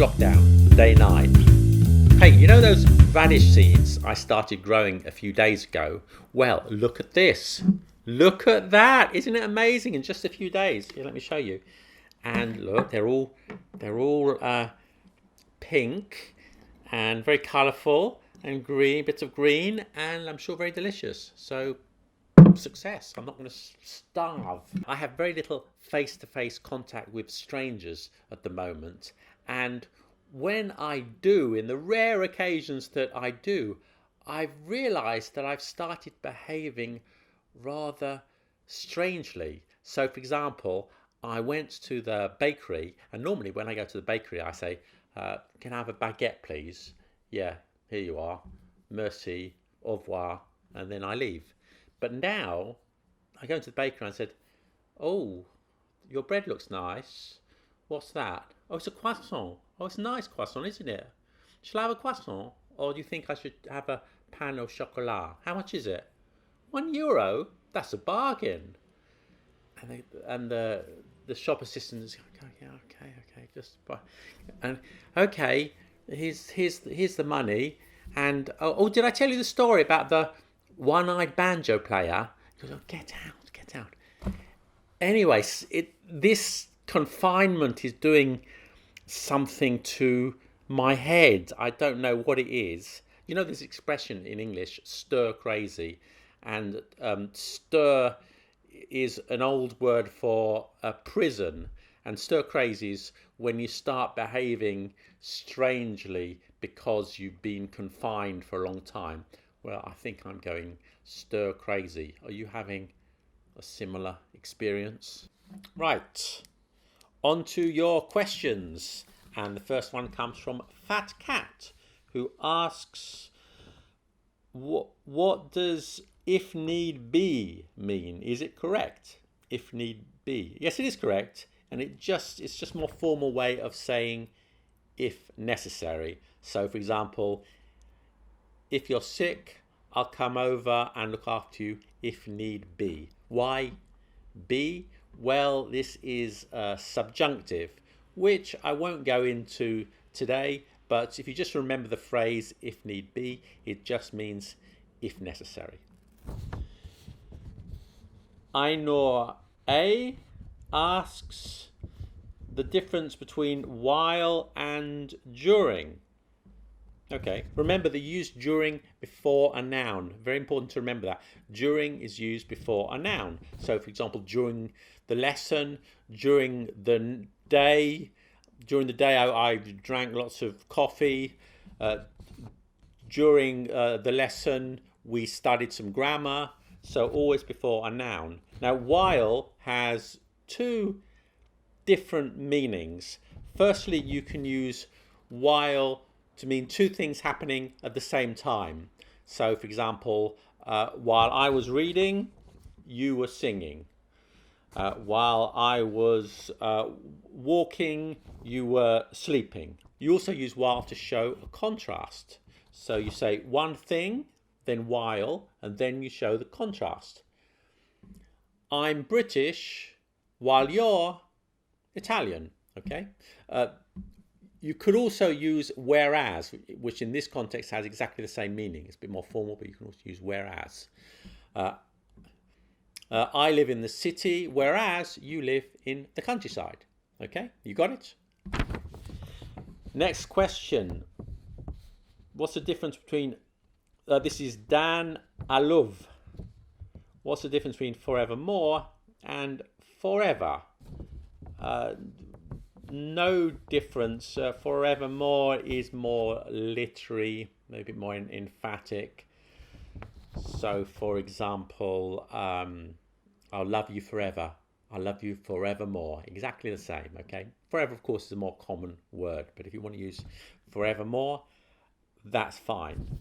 lockdown, day 9. Hey, you know those radish seeds I started growing a few days ago? Well, look at this. Look at that. Isn't it amazing? In just a few days. Here, let me show you. And look, they're all pink and very colourful and green, bits of green, and I'm sure very delicious. So, success. I'm not going to starve. I have very little face-to-face contact with strangers at the moment, and when I do, in the rare occasions that I do, I've realised that I've started behaving rather strangely. So, for example, I went to the bakery, and normally when I go to the bakery, I say, can I have a baguette, please? Yeah, here you are. Merci, au revoir, and then I leave. But now, I go into the bakery and I said, oh, your bread looks nice. What's that? Oh, it's a croissant. Oh, it's a nice croissant, isn't it? Shall I have a croissant? Or do you think I should have a pain au chocolat? How much is it? €1? That's a bargain. And the shop assistant is going, okay, just buy. And okay, here's the money. And oh, did I tell you the story about the one-eyed banjo player? He goes, oh, get out. Anyway, this confinement is doing something to my head. I don't know what it is. You know this expression in English, stir crazy, and stir is an old word for a prison, and stir crazy is when you start behaving strangely because you've been confined for a long time. Well, I think I'm going stir crazy. Are you having a similar experience? Right, on to your questions. And the first one comes from Fat Cat, who asks, what does if need be mean? Is it correct? If need be. Yes, it is correct. And it's just a more formal way of saying if necessary. So, for example, if you're sick, I'll come over and look after you if need be. Why be? Well, this is subjunctive, which I won't go into today, but if you just remember the phrase if need be, it just means if necessary. Ainur A asks the difference between while and during. Okay, remember they use during before a noun. Very important to remember that. During is used before a noun. So, for example, during the lesson, during the day I drank lots of coffee. During the lesson, we studied some grammar. So, always before a noun. Now, while has two different meanings. Firstly, you can use while to mean two things happening at the same time. So, for example, while I was reading, you were singing. While I was walking, you were sleeping. You also use while to show a contrast. So you say one thing, then while, and then you show the contrast. I'm British while you're Italian. Okay. You could also use whereas, which in this context has exactly the same meaning. It's a bit more formal, but you can also use whereas. I live in the city, whereas you live in the countryside. Okay, you got it? Next question. What's the difference between, this is Dan Alov. What's the difference between forevermore and forever? No difference. Forevermore is more literary, maybe more emphatic. So, for example, I'll love you forever. I'll love you forevermore. Exactly the same, okay? Forever, of course, is a more common word, but if you want to use forevermore, that's fine.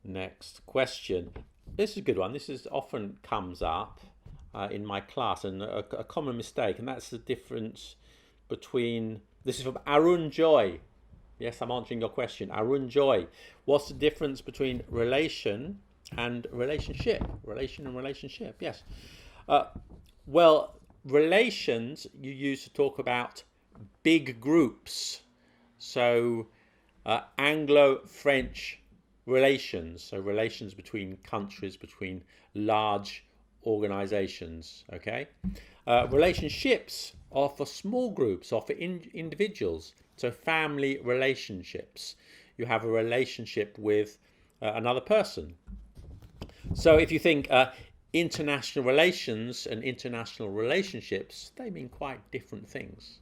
Next question. This is a good one. This is often comes up in my class, and a common mistake, and that's the difference between, this is from Arun Joy. Yes, I'm answering your question. Arun Joy. What's the difference between relation and relationship? Relation and relationship, yes. Well, relations you use to talk about big groups. So Anglo-French relations, so relations between countries, between large organizations, okay? Relationships are for small groups, or for individuals, so family relationships. You have a relationship with another person. So if you think international relations and international relationships, they mean quite different things.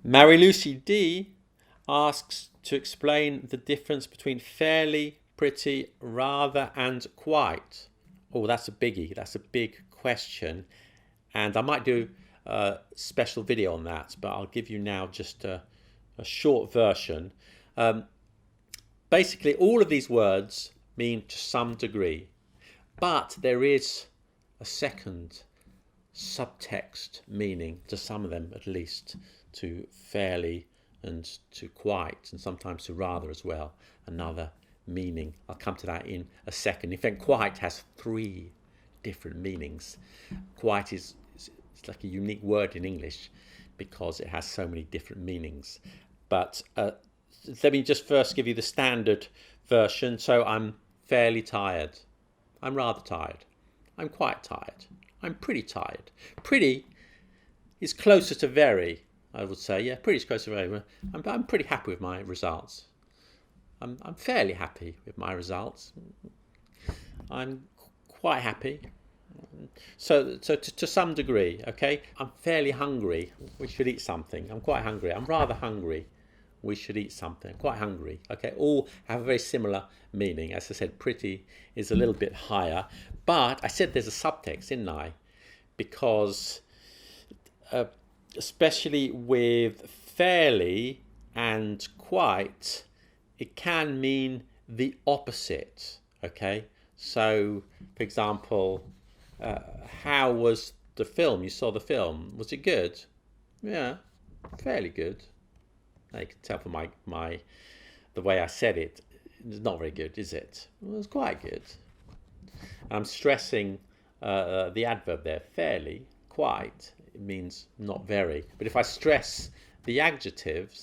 Mary Lucy D asks to explain the difference between fairly, pretty, rather, and quite. Oh, that's a biggie. That's a big question. And I might do a special video on that, but I'll give you now just a short version. Basically, all of these words mean to some degree, but there is a second subtext meaning, to some of them at least, to fairly and to quite, and sometimes to rather as well, another meaning. I'll come to that in a second. In fact, quite has 3 different meanings. Quite is it's like a unique word in English because it has so many different meanings. But let me just first give you the standard version. So I'm fairly tired. I'm rather tired. I'm quite tired. I'm pretty tired. Pretty is closer to very, I would say. Yeah, pretty is closer to very. I'm pretty happy with my results. I'm fairly happy with my results. I'm quite happy. So to some degree, okay? I'm fairly hungry. We should eat something. I'm quite hungry. I'm rather hungry. We should eat something. I'm quite hungry. Okay, all have a very similar meaning. As I said, pretty is a little bit higher. But I said there's a subtext, didn't I? Because especially with fairly and quite, it can mean the opposite. Okay, so for example, how was the film? You saw the film. Was it good? Yeah, fairly good. You can tell from the way I said it, it's not very good, is it? Well, it's quite good. I'm stressing the adverb there, fairly, quite. It means not very. But if I stress the adjective,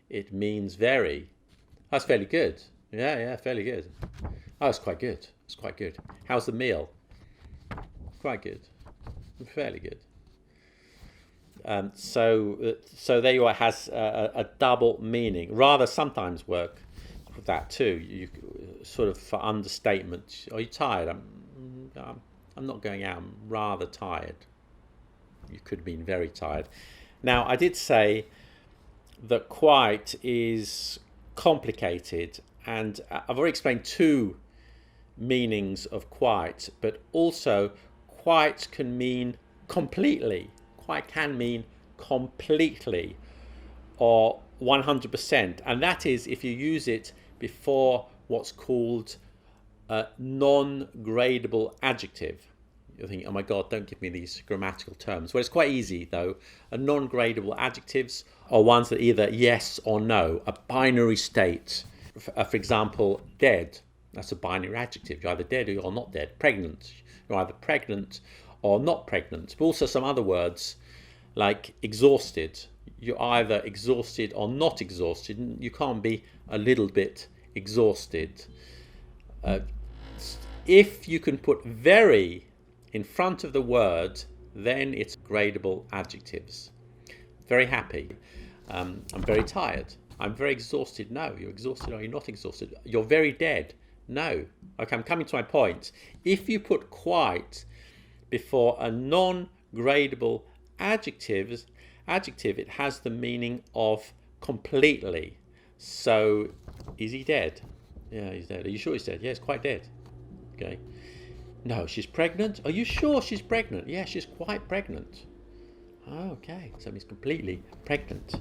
it means very. That's fairly good. Yeah, fairly good. Oh, it's quite good. It's quite good. How's the meal? Quite good. Fairly good. So there you are. It has a double meaning. Rather sometimes work with that too. You sort of for understatement. Are you tired? I'm not going out. I'm rather tired. You could mean very tired. Now I did say that quite is complicated, and I've already explained 2 meanings of quite, but also quite can mean completely. Quite can mean completely or 100%, and that is if you use it before what's called a non-gradable adjective. You're thinking, oh my God, don't give me these grammatical terms. Well, it's quite easy though. A non-gradable adjectives are ones that are either yes or no, a binary state. For example, dead. That's a binary adjective. You're either dead or you're not dead. Pregnant. You're either pregnant or not pregnant. But also some other words like exhausted. You're either exhausted or not exhausted. You can't be a little bit exhausted. If you can put very in front of the word, then it's gradable adjectives. Very happy. I'm very tired. I'm very exhausted. No, you're exhausted or you're not exhausted. You're very dead. No. Okay, I'm coming to my point. If you put quite before a non-gradable adjective, it has the meaning of completely. So, is he dead? Yeah, he's dead. Are you sure he's dead? Yeah, he's quite dead. Okay. No, she's pregnant. Are you sure she's pregnant? Yeah, she's quite pregnant. Oh, okay, so he's completely pregnant.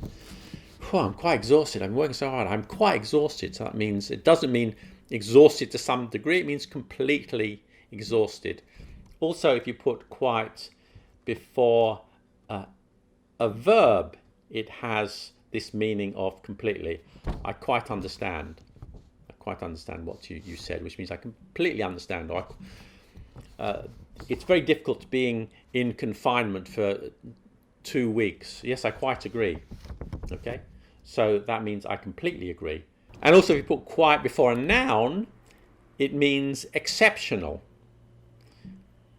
Whew, I'm quite exhausted. I'm working so hard. I'm quite exhausted. So that means, it doesn't mean exhausted to some degree. It means completely exhausted. Also, if you put quite before a verb, it has this meaning of completely. I quite understand. I quite understand what you said, which means I completely understand. Or it's very difficult being in confinement for 2 weeks. Yes, I quite agree. Okay, so that means I completely agree. And also, if you put quite before a noun, it means exceptional.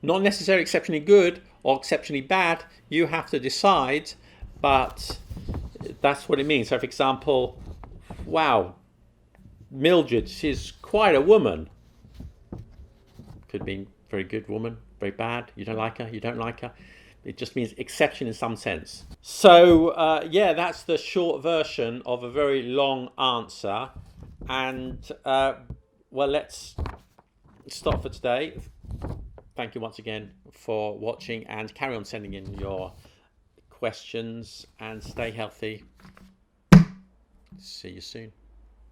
Not necessarily exceptionally good or exceptionally bad. You have to decide, but that's what it means. So, for example, wow, Mildred, she's quite a woman. Could mean very good woman, very bad. You don't like her, you don't like her. It just means exception in some sense. So, yeah, that's the short version of a very long answer. And, well, let's stop for today. Thank you once again for watching, and carry on sending in your questions, and stay healthy. See you soon.